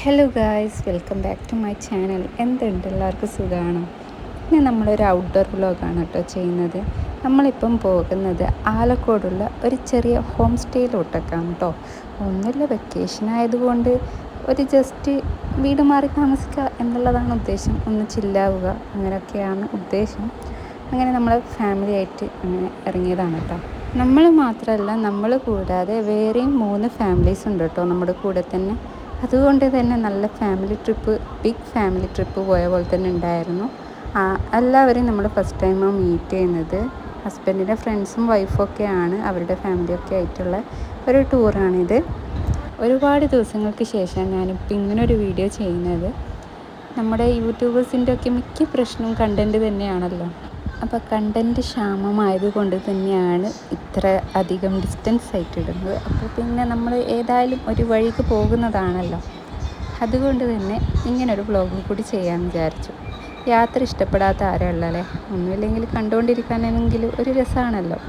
Hello guys, welcome back to my channel. എന്തുണ്ട്, എല്ലാവർക്കും സുഖമാണോ? ഇനി നമ്മളൊരു ഔട്ട്ഡോർ വ്ലോഗാണ് കേട്ടോ ചെയ്യുന്നത്. നമ്മളിപ്പം പോകുന്നത് ആലക്കോടുള്ള ഒരു ചെറിയ ഹോം സ്റ്റേയിലോട്ടൊക്കെയാണ് കേട്ടോ. ഒന്നുമില്ല, വെക്കേഷൻ ആയതുകൊണ്ട് ഒരു ജസ്റ്റ് വീട് മാറി താമസിക്കുക എന്നുള്ളതാണ് ഉദ്ദേശം. ഒന്ന് ചില്ലാവുക, അങ്ങനെയൊക്കെയാണ് ഉദ്ദേശം. അങ്ങനെ നമ്മൾ ഫാമിലി ആയിട്ട് അങ്ങനെ ഇറങ്ങിയതാണ് കേട്ടോ. നമ്മൾ മാത്രമല്ല, നമ്മൾ കൂടാതെ വേറെയും 3 ഫാമിലീസ് ഉണ്ട് കേട്ടോ നമ്മുടെ കൂടെ തന്നെ. അതുകൊണ്ട് തന്നെ നല്ല family trip, big family trip പോയ പോലെ തന്നെ ഉണ്ടായിരുന്നു. എല്ലാവരെയും നമ്മൾ ഫസ്റ്റ് ടൈമാണ് മീറ്റ് ചെയ്യുന്നത്. ഹസ്ബൻഡിൻ്റെ ഫ്രണ്ട്സും വൈഫൊക്കെയാണ്, അവരുടെ ഫാമിലിയൊക്കെ ആയിട്ടുള്ള ഒരു ടൂറാണിത്. ഒരുപാട് ദിവസങ്ങൾക്ക് ശേഷം ഞാനിപ്പോൾ ഇങ്ങനൊരു വീഡിയോ ചെയ്യുന്നത്. നമ്മുടെ യൂട്യൂബേഴ്സിൻ്റെ ഒക്കെ മിക്ക പ്രശ്നവും കണ്ടൻറ്റ് തന്നെയാണല്ലോ. അപ്പോൾ കണ്ടൻറ്റ് ക്ഷാമമായതുകൊണ്ട് തന്നെയാണ് ഇത്ര അധികം ഡിസ്റ്റൻസ് ആയിട്ട് ഇടുന്നത്. അപ്പോൾ പിന്നെ നമ്മൾ ഏതായാലും ഒരു വഴിക്ക് പോകുന്നതാണല്ലോ, അതുകൊണ്ട് തന്നെ ഇങ്ങനൊരു വ്ളോഗും കൂടി ചെയ്യാമെന്ന് വിചാരിച്ചു. യാത്ര ഇഷ്ടപ്പെടാത്ത ആരുള്ളല്ലേ? ഒന്നുമില്ലെങ്കിൽ കണ്ടുകൊണ്ടിരിക്കാനെങ്കിലും ഒരു രസമാണല്ലോ.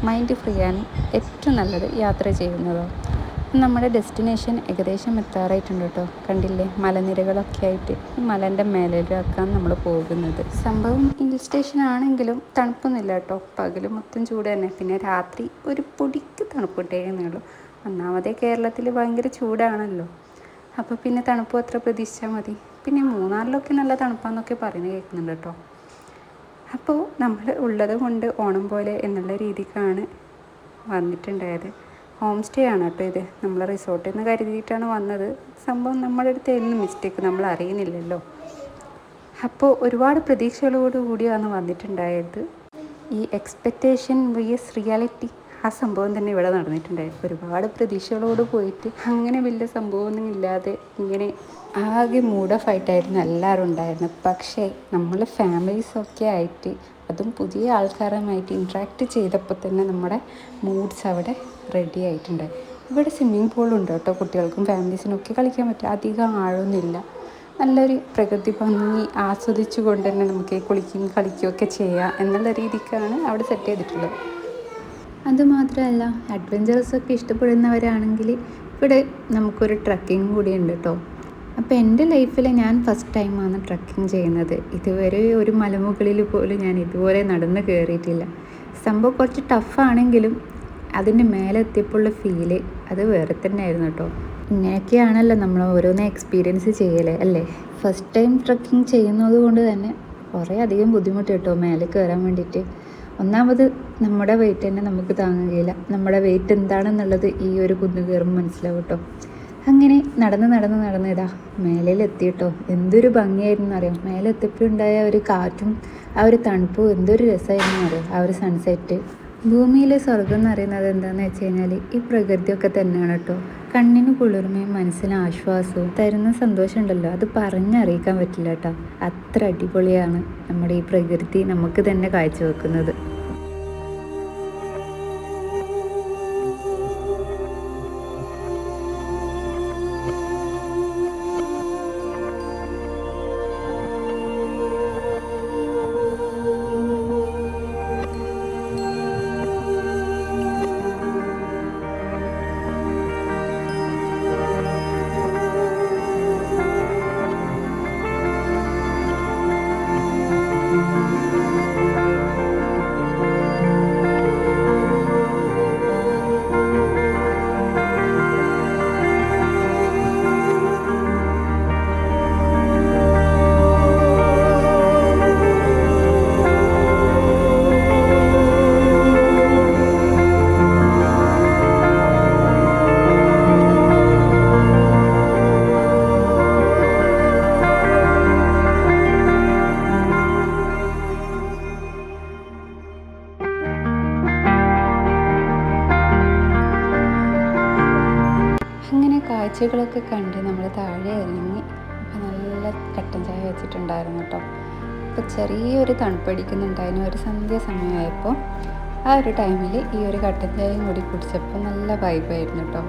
മൈൻഡ് ഫ്രീ ആണ് ഏറ്റവും നല്ലത് യാത്ര ചെയ്യുന്നതോ. നമ്മുടെ ഡെസ്റ്റിനേഷൻ ഏകദേശം എത്താറായിട്ടുണ്ട് കേട്ടോ. കണ്ടില്ലേ, മലനിരകളൊക്കെ ആയിട്ട് ഈ മലേൻ്റെ മേലേക്കാണ് നമ്മൾ പോകുന്നത്. സംഭവം ഹിൽ സ്റ്റേഷൻ ആണെങ്കിലും തണുപ്പൊന്നുമില്ല കേട്ടോ. പകൽ മൊത്തം ചൂട് തന്നെ, പിന്നെ രാത്രി ഒരു പൊടിക്ക് തണുപ്പിട്ടേന്നുള്ളൂ. ഒന്നാമതേ കേരളത്തിൽ ഭയങ്കര ചൂടാണല്ലോ, അപ്പോൾ പിന്നെ തണുപ്പ് അത്ര പ്രതീക്ഷിച്ചാൽ മതി. പിന്നെ മൂന്നാറിലൊക്കെ നല്ല തണുപ്പാന്നൊക്കെ പറയുന്നത് കേൾക്കുന്നുണ്ട് കേട്ടോ. അപ്പോൾ നമ്മൾ ഉള്ളത് കൊണ്ട് ഓണം പോലെ എന്നുള്ള രീതിക്കാണ് വന്നിട്ടുണ്ടായത്. ഹോം സ്റ്റേ ആണ് കേട്ടോ ഇത്. നമ്മൾ റിസോർട്ടിൽ നിന്ന് കരുതിയിട്ടാണ് വന്നത്. സംഭവം നമ്മുടെ അടുത്ത് എന്നും മിസ്റ്റേക്ക് നമ്മൾ അറിയുന്നില്ലല്ലോ. അപ്പോൾ ഒരുപാട് പ്രതീക്ഷകളോട് കൂടിയാണ് വന്നിട്ടുണ്ടായത്. ഈ എക്സ്പെക്റ്റേഷൻ vs റിയാലിറ്റി, ആ സംഭവം തന്നെ ഇവിടെ നടന്നിട്ടുണ്ടായിരുന്നു. ഒരുപാട് പ്രതീക്ഷകളോട് പോയിട്ട് അങ്ങനെ വലിയ സംഭവമൊന്നും ഇല്ലാതെ ഇങ്ങനെ ആകെ മൂഡ് ഓഫ് ആയിട്ടായിരുന്നു എല്ലാവരും ഉണ്ടായിരുന്നത്. പക്ഷേ നമ്മൾ ഫാമിലീസൊക്കെ ആയിട്ട്, അതും പുതിയ ആൾക്കാരുമായിട്ട് ഇൻട്രാക്ട് ചെയ്തപ്പോൾ തന്നെ നമ്മുടെ മൂഡ്സ് അവിടെ റെഡി ആയിട്ടുണ്ട്. ഇവിടെ സ്വിമ്മിങ് പൂളുണ്ട് കേട്ടോ, കുട്ടികൾക്കും ഫാമിലീസിനും ഒക്കെ കളിക്കാൻ പറ്റും. അധികം ആഴമൊന്നുമില്ല. നല്ലൊരു പ്രകൃതി ഭംഗി ആസ്വദിച്ചു കൊണ്ട് തന്നെ നമുക്ക് കുളിക്കുകയും കളിക്കുകയും ഒക്കെ ചെയ്യാം എന്നുള്ള രീതിക്കാണ് അവിടെ സെറ്റ് ചെയ്തിട്ടുള്ളത്. അതുമാത്രമല്ല, അഡ്വഞ്ചറസൊക്കെ ഇഷ്ടപ്പെടുന്നവരാണെങ്കിൽ ഇവിടെ നമുക്കൊരു ട്രക്കിങ് കൂടി ഉണ്ട് കേട്ടോ. അപ്പോൾ എൻ്റെ ലൈഫിൽ ഞാൻ ഫസ്റ്റ് ടൈമാണ് ട്രക്കിങ് ചെയ്യുന്നത്. ഇതുവരെ ഒരു മലമുകളിൽ പോലും ഞാൻ ഇതുപോലെ നടന്ന് കയറിയിട്ടില്ല. സംഭവം കുറച്ച് ടഫാണെങ്കിലും അതിൻ്റെ മേലെ എത്തിയപ്പോഴുള്ള ഫീല് അത് വേറെ തന്നെ ആയിരുന്നു കേട്ടോ. ഇങ്ങനെയൊക്കെയാണല്ലോ നമ്മൾ ഓരോന്ന് എക്സ്പീരിയൻസ് ചെയ്യലേ അല്ലേ. ഫസ്റ്റ് ടൈം ട്രക്കിങ് ചെയ്യുന്നത് കൊണ്ട് തന്നെ കുറേ അധികം ബുദ്ധിമുട്ട് കേട്ടോ മേലെ കയറാൻ വേണ്ടിയിട്ട്. ഒന്നാമത് നമ്മുടെ വെയിറ്റ് തന്നെ നമുക്ക് താങ്ങുകയില്ല. നമ്മുടെ വെയിറ്റ് എന്താണെന്നുള്ളത് ഈ ഒരു കുന്ന് കയറുമ്പോൾ മനസ്സിലാവും കേട്ടോ. അങ്ങനെ നടന്ന് ഇതാ മേലെത്തി കേട്ടോ. എന്തൊരു ഭംഗിയായിരുന്നു അറിയാം. മേലെ എത്തിയപ്പോഴുണ്ടായ ഒരു കാറ്റും ആ ഒരു തണുപ്പും എന്തൊരു രസമായിരുന്നു അറിയാം. ആ ഒരു സൺസെറ്റ്. ഭൂമിയിലെ സ്വർഗം എന്ന് പറയുന്നത് എന്താണെന്ന് വെച്ച് കഴിഞ്ഞാൽ ഈ പ്രകൃതിയൊക്കെ തന്നെയാണ് കേട്ടോ. കണ്ണിന് കുളിർമയും മനസ്സിന് ആശ്വാസവും തരുന്ന സന്തോഷം ഉണ്ടല്ലോ, അത് പറഞ്ഞറിയിക്കാൻ പറ്റില്ല കേട്ടോ. അത്ര അടിപൊളിയാണ് നമ്മുടെ ഈ പ്രകൃതി നമുക്ക് തന്നെ കാഴ്ചവെക്കുന്നത്. കാഴ്ചകളൊക്കെ കണ്ട് നമ്മൾ താഴെ ഇറങ്ങി. അപ്പോൾ നല്ല കട്ടൻ ചായ വെച്ചിട്ടുണ്ടായിരുന്നു കേട്ടോ. അപ്പോൾ ചെറിയൊരു തണുപ്പടിക്കുന്നുണ്ടായിരുന്നു. ഒരു സന്ധ്യ സമയമായപ്പോൾ ആ ഒരു ടൈമിൽ ഈ ഒരു കട്ടൻ ചായയും കൂടി കുടിച്ചപ്പോൾ നല്ല വൈബായിരുന്നു കേട്ടോ.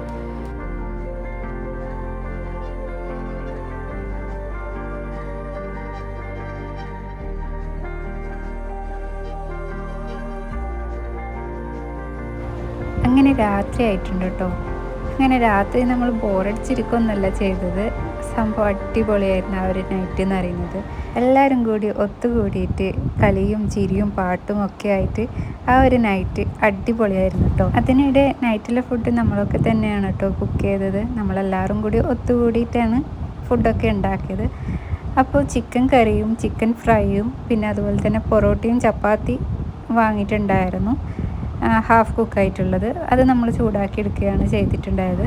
അങ്ങനെ രാത്രി ആയിട്ടുണ്ട് കേട്ടോ. അങ്ങനെ രാത്രി നമ്മൾ ബോറടിച്ചിരിക്കുകയൊന്നുമല്ല ചെയ്തത്. സംഭവം അടിപൊളിയായിരുന്നു ആ ഒരു നൈറ്റ് എന്ന് പറയുന്നത്. എല്ലാവരും കൂടി ഒത്തുകൂടിയിട്ട് കളിയും ചിരിയും പാട്ടും ഒക്കെ ആയിട്ട് ആ ഒരു നൈറ്റ് അടിപൊളിയായിരുന്നു കേട്ടോ. അതിനിടെ നൈറ്റിലെ ഫുഡ് നമ്മളൊക്കെ തന്നെയാണ് കേട്ടോ കുക്ക് ചെയ്തത്. നമ്മളെല്ലാവരും കൂടി ഒത്തുകൂടിയിട്ടാണ് ഫുഡൊക്കെ ഉണ്ടാക്കിയത്. അപ്പോൾ ചിക്കൻ കറിയും ചിക്കൻ ഫ്രൈയും പിന്നെ അതുപോലെ തന്നെ പൊറോട്ടയും ചപ്പാത്തി വാങ്ങിയിട്ടുണ്ടായിരുന്നു, ഹാഫ് കുക്കായിട്ടുള്ളത്. അത് നമ്മൾ ചൂടാക്കി എടുക്കുകയാണ് ചെയ്തിട്ടുണ്ടായത്.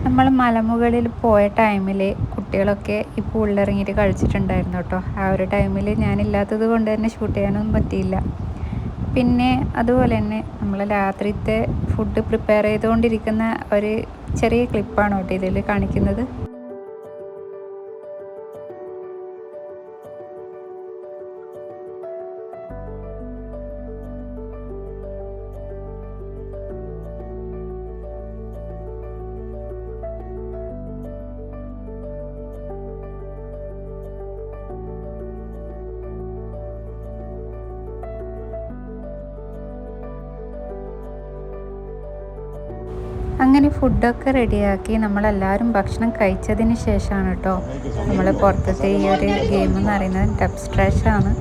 നമ്മൾ മലമുകളിൽ പോയ ടൈമിൽ കുട്ടികളൊക്കെ ഈ പൂളിലിറങ്ങിയിട്ട് കളിച്ചിട്ടുണ്ടായിരുന്നു കേട്ടോ. ആ ഒരു ടൈമിൽ ഞാനില്ലാത്തത് കൊണ്ട് തന്നെ ഷൂട്ട് ചെയ്യാനൊന്നും പറ്റിയില്ല. പിന്നെ അതുപോലെ തന്നെ നമ്മൾ രാത്രിത്തെ ഫുഡ് പ്രിപ്പയർ ചെയ്തുകൊണ്ടിരിക്കുന്ന ഒരു ചെറിയ ക്ലിപ്പാണ് കേട്ടോ ഇതിൽ കാണിക്കുന്നത്. അങ്ങനെ ഫുഡൊക്കെ റെഡിയാക്കി നമ്മളെല്ലാവരും ഭക്ഷണം കഴിച്ചതിന് ശേഷമാണ് കേട്ടോ നമ്മൾ പുറത്തത്തെ ഈ ഒരു ഗെയിം എന്ന് പറയുന്നത് ഡബ് സ്ട്രാഷാണ്.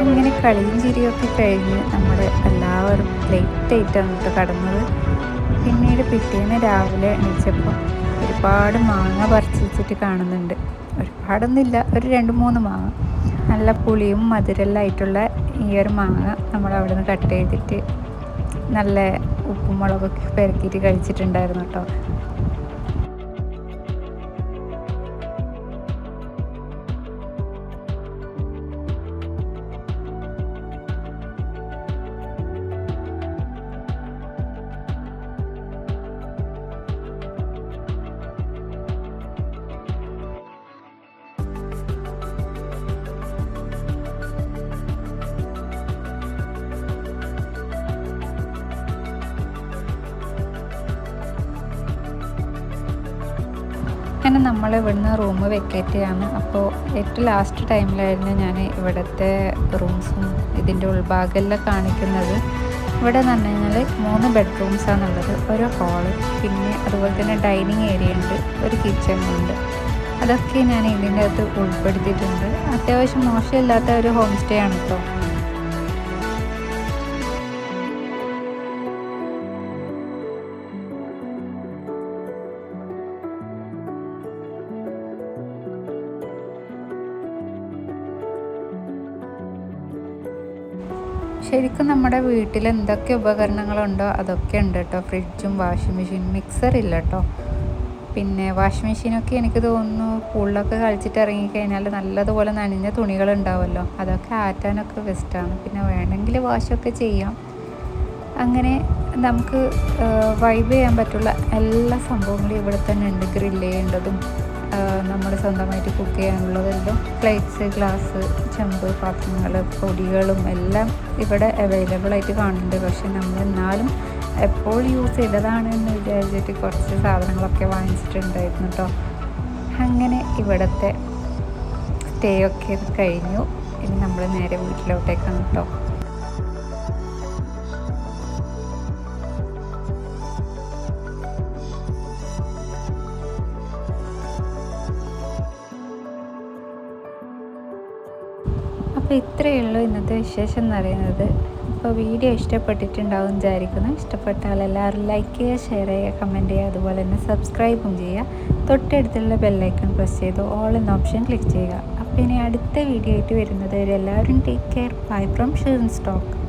ഇങ്ങനെ കളിയും ചിരിയൊക്കെ കഴിഞ്ഞ് നമ്മൾ എല്ലാവരും ലേറ്റായിട്ടാണ് കേട്ടോ കടന്നത്. പിന്നീട് പിറ്റേന്ന് രാവിലെ എണീച്ചപ്പോൾ ഒരുപാട് മാങ്ങ പറിച്ച് വെച്ചിട്ട് കാണുന്നുണ്ട്. ഒരുപാടൊന്നുമില്ല, ഒരു 2-3 മാങ്ങ. നല്ല പുളിയും മധുരമെല്ലായിട്ടുള്ള ഈ ഒരു മാങ്ങ നമ്മൾ അവിടെ നിന്ന് കട്ട് ചെയ്തിട്ട് നല്ല ഉപ്പും മുളകൊക്കെ പെരക്കിയിട്ട് കഴിച്ചിട്ടുണ്ടായിരുന്നു കേട്ടോ. അങ്ങനെ നമ്മൾ ഇവിടുന്ന് റൂം വെക്കേറ്റ് ചെയ്യാണ്. അപ്പോൾ ഏറ്റവും ലാസ്റ്റ് ടൈമിലായിരുന്നു ഞാൻ ഇവിടുത്തെ റൂംസും ഇതിൻ്റെ ഉൾഭാഗമെല്ലാം കാണിക്കുന്നത്. ഇവിടെ എന്ന് പറഞ്ഞു കഴിഞ്ഞാൽ 3 ബെഡ്റൂംസാണുള്ളത്, ഒരു ഹാള്, പിന്നെ അതുപോലെ തന്നെ ഡൈനിങ് ഏരിയ ഉണ്ട്, ഒരു കിച്ചണുണ്ട്. അതൊക്കെ ഞാൻ ഇതിൻ്റെ അകത്ത് ഉൾപ്പെടുത്തിയിട്ടുണ്ട്. അത്യാവശ്യം മോശമില്ലാത്ത ഒരു ഹോം സ്റ്റേ ആണ് കേട്ടോ. ശരിക്കും നമ്മുടെ വീട്ടിൽ എന്തൊക്കെ ഉപകരണങ്ങളുണ്ടോ അതൊക്കെ ഉണ്ട് കേട്ടോ. ഫ്രിഡ്ജും വാഷിംഗ് മെഷീൻ, മിക്സർ ഇല്ല കേട്ടോ. പിന്നെ വാഷിംഗ് മെഷീനൊക്കെ എനിക്ക് തോന്നുന്നു പൂളിലൊക്കെ കളിച്ചിട്ട് ഇറങ്ങിക്കഴിഞ്ഞാൽ നല്ലതുപോലെ നനഞ്ഞ തുണികളുണ്ടാവുമല്ലോ, അതൊക്കെ ആറ്റാനൊക്കെ ബെസ്റ്റാണ്. പിന്നെ വേണമെങ്കിൽ വാഷൊക്കെ ചെയ്യാം. അങ്ങനെ നമുക്ക് വൈബ് ചെയ്യാൻ പറ്റുള്ള എല്ലാ സംഭവങ്ങളും ഇവിടെ തന്നെ ഉണ്ട്. ഗ്രില്ല് ചെയ്യേണ്ടതും നമ്മൾ സ്വന്തമായിട്ട് കുക്ക് ചെയ്യാനുള്ളതെല്ലാം, പ്ലേറ്റ്സ്, ഗ്ലാസ്, ചെമ്പ്, പാത്രങ്ങൾ, പൊടികളും എല്ലാം ഇവിടെ അവൈലബിൾ ആയിട്ട് കാണുന്നുണ്ട്. പക്ഷെ നമ്മൾ എന്നാലും എപ്പോൾ യൂസ് ചെയ്തതാണ് എന്ന് വിചാരിച്ചിട്ട് കുറച്ച് സാധനങ്ങളൊക്കെ വാങ്ങിച്ചിട്ടുണ്ടായിരുന്നു കേട്ടോ. അങ്ങനെ ഇവിടുത്തെ സ്റ്റേ ഒക്കെ കഴിഞ്ഞു. ഇനി നമ്മൾ നേരെ വീട്ടിലോട്ടേക്കാണ് കേട്ടോ. അപ്പോൾ ഇത്രയേ ഉള്ളൂ ഇന്നത്തെ വിശേഷം എന്ന് പറയുന്നത്. അപ്പോൾ വീഡിയോ ഇഷ്ടപ്പെട്ടിട്ടുണ്ടാവും വിചാരിക്കുന്നു. ഇഷ്ടപ്പെട്ടാൽ എല്ലാവരും ലൈക്ക് ചെയ്യുക, ഷെയർ ചെയ്യുക, കമൻറ്റ് ചെയ്യുക, അതുപോലെ തന്നെ സബ്സ്ക്രൈബും ചെയ്യുക. തൊട്ടടുത്തുള്ള ബെല്ലൈക്കൺ പ്രസ് ചെയ്ത് ഓൾ എന്ന ഓപ്ഷൻ ക്ലിക്ക് ചെയ്യുക. അപ്പോൾ ഇനി അടുത്ത വീഡിയോ ആയിട്ട് വരുന്നത് വരെ എല്ലാവരും take care. Bye from Shirin stock.